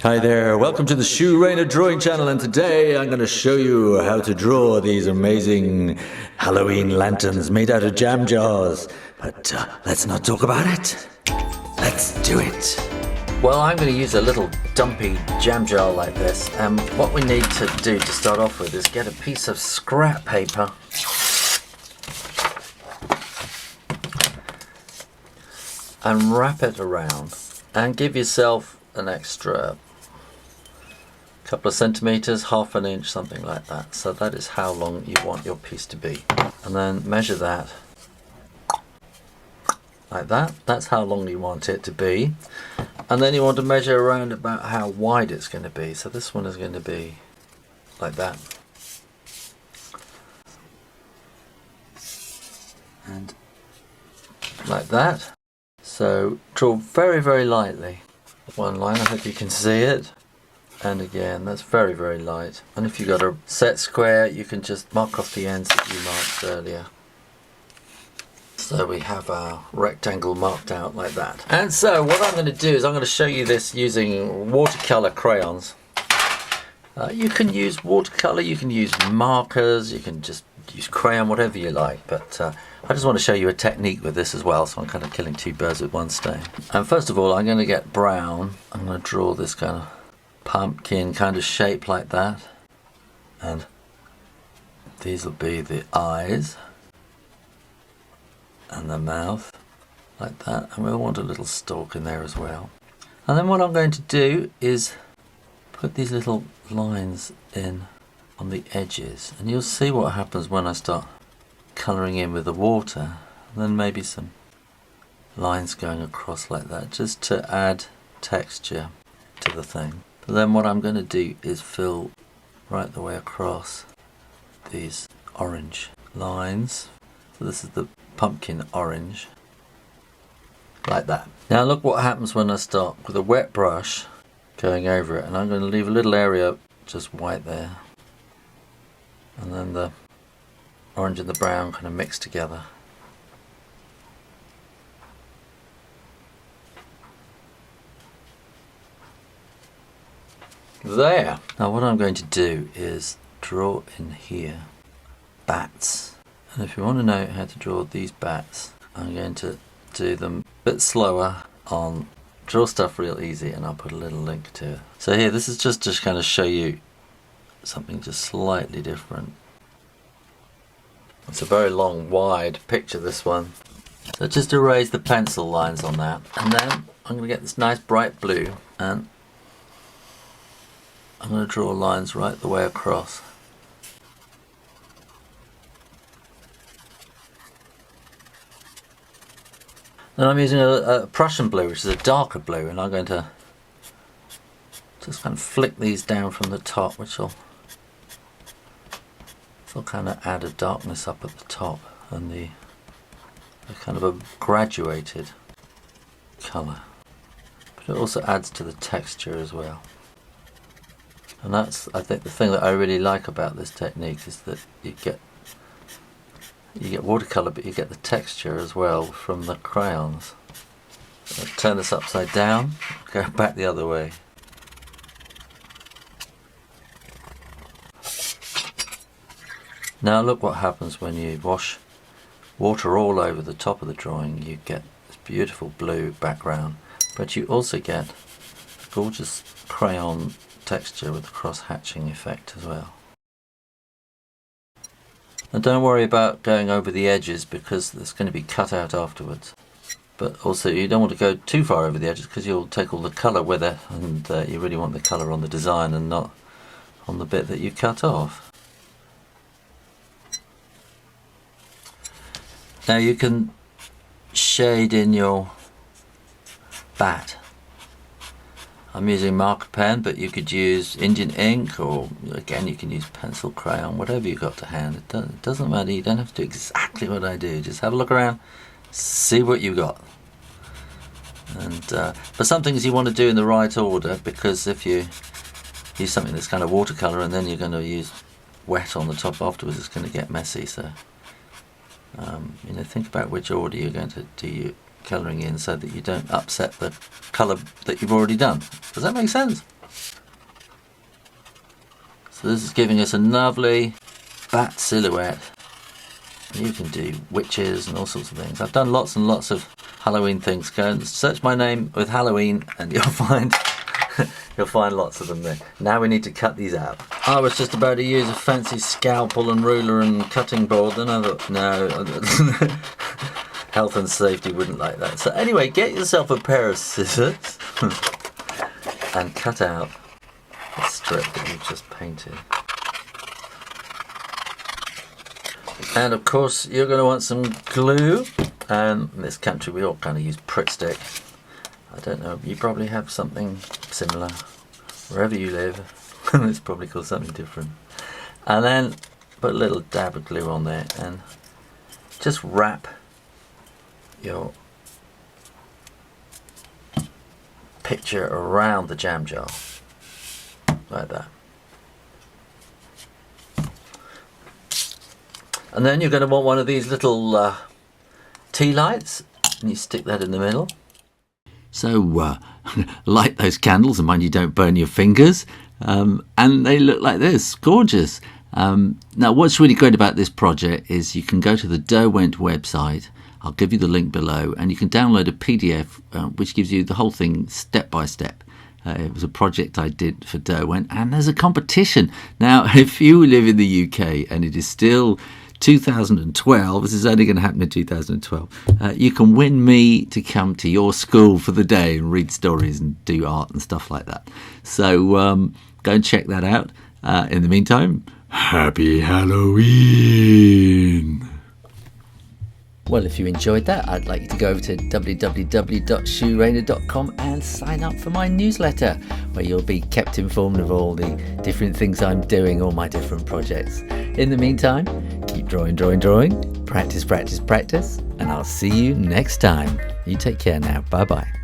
Hi there, welcome to the Shoe Rainer drawing channel, and today I'm going to show you how to draw these amazing Halloween lanterns made out of jam jars. But let's not talk about it. Let's do it. Well, I'm going to use a little dumpy jam jar like this, and what we need to do to start off with is get a piece of scrap paper and wrap it around and give yourself an extra couple of centimeters, half an inch, something like that. So that is how long you want your piece to be, and then measure that like that. That's how long you want it to be, and then you want to measure around about how wide it's going to be. So this one is going to be like that, and like that. So draw very, very lightly one line. I hope you can see it. And again, that's very, very light. And if you've got a set square, you can just mark off the ends that you marked earlier. So we have our rectangle marked out like that. And so what I'm going to do is I'm going to show you this using watercolor crayons. You can use watercolor, you can use markers, you can just use crayon, whatever you like. But I just want to show you a technique with this as well, so I'm kind of killing two birds with one stone. And first of all, I'm going to get brown. I'm going to draw this kind of pumpkin kind of shape like that, and these will be the eyes and the mouth like that, and we'll want a little stalk in there as well. And then what I'm going to do is put these little lines in on the edges, and you'll see what happens when I start colouring in with the water, and then maybe some lines going across like that just to add texture to the thing. But then what I'm going to do is fill right the way across these orange lines. So this is the pumpkin orange, like that. Now look what happens when I start with a wet brush going over it, and I'm going to leave a little area just white there, and then the orange and the brown kind of mix together. There! Now what I'm going to do is draw in here bats. And if you want to know how to draw these bats, I'm going to do them a bit slower on Draw Stuff Real Easy, and I'll put a little link to it. So here, this is just to kind of show you something just slightly different. It's a very long, wide picture, this one. So just erase the pencil lines on that. And then I'm going to get this nice bright blue, and I'm going to draw lines right the way across. Then I'm using a Prussian blue, which is a darker blue, and I'm going to just kind of flick these down from the top, which will kind of add a darkness up at the top, and the kind of a graduated colour. But it also adds to the texture as well. And that's, I think, the thing that I really like about this technique is that you get watercolour, but you get the texture as well from the crayons. So turn this upside down, go back the other way. Now look what happens when you wash water all over the top of the drawing. You get this beautiful blue background, but you also get a gorgeous crayon texture with the cross-hatching effect as well. And don't worry about going over the edges, because it's going to be cut out afterwards. But also you don't want to go too far over the edges, because you'll take all the colour with it, and you really want the colour on the design and not on the bit that you cut off. Now you can shade in your bat. I'm using marker pen, but you could use Indian ink, or again you can use pencil, crayon, whatever you've got to hand. It doesn't matter, you don't have to do exactly what I do. Just have a look around, see what you got. And but some things you want to do in the right order, because if you use something that's kind of watercolour and then you're going to use wet on the top afterwards, it's going to get messy. So you know, think about which order you're going to do your colouring in, so that you don't upset the colour that you've already done. Does that make sense? So this is giving us a lovely bat silhouette. You can do witches and all sorts of things. I've done lots and lots of Halloween things. Go and search my name with Halloween and you'll find you'll find lots of them there. Now we need to cut these out. I was just about to use a fancy scalpel and ruler and cutting board, then I thought, no, health and safety wouldn't like that. So anyway, get yourself a pair of scissors and cut out the strip that you've just painted. And of course you're going to want some glue. In this country we all kind of use Pritt stick. I don't know, you probably have something similar wherever you live. It's probably called something different. And then put a little dab of glue on there and just wrap your picture around the jam jar like that. And then you're going to want one of these little tea lights, and you stick that in the middle. So light those candles, and mind you don't burn your fingers, and they look like this, gorgeous. Now what's really great about this project is you can go to the Derwent website. I'll give you the link below, and you can download a PDF which gives you the whole thing step by step. It was a project I did for Derwent, and there's a competition. Now if you live in the UK and it is still 2012, this is only going to happen in 2012, you can win me to come to your school for the day and read stories and do art and stuff like that. So go and check that out. In the meantime, happy Halloween! Well, if you enjoyed that, I'd like you to go over to www.shoerainer.com and sign up for my newsletter, where you'll be kept informed of all the different things I'm doing, all my different projects. In the meantime, keep drawing, practice, and I'll see you next time. You take care now. Bye-bye.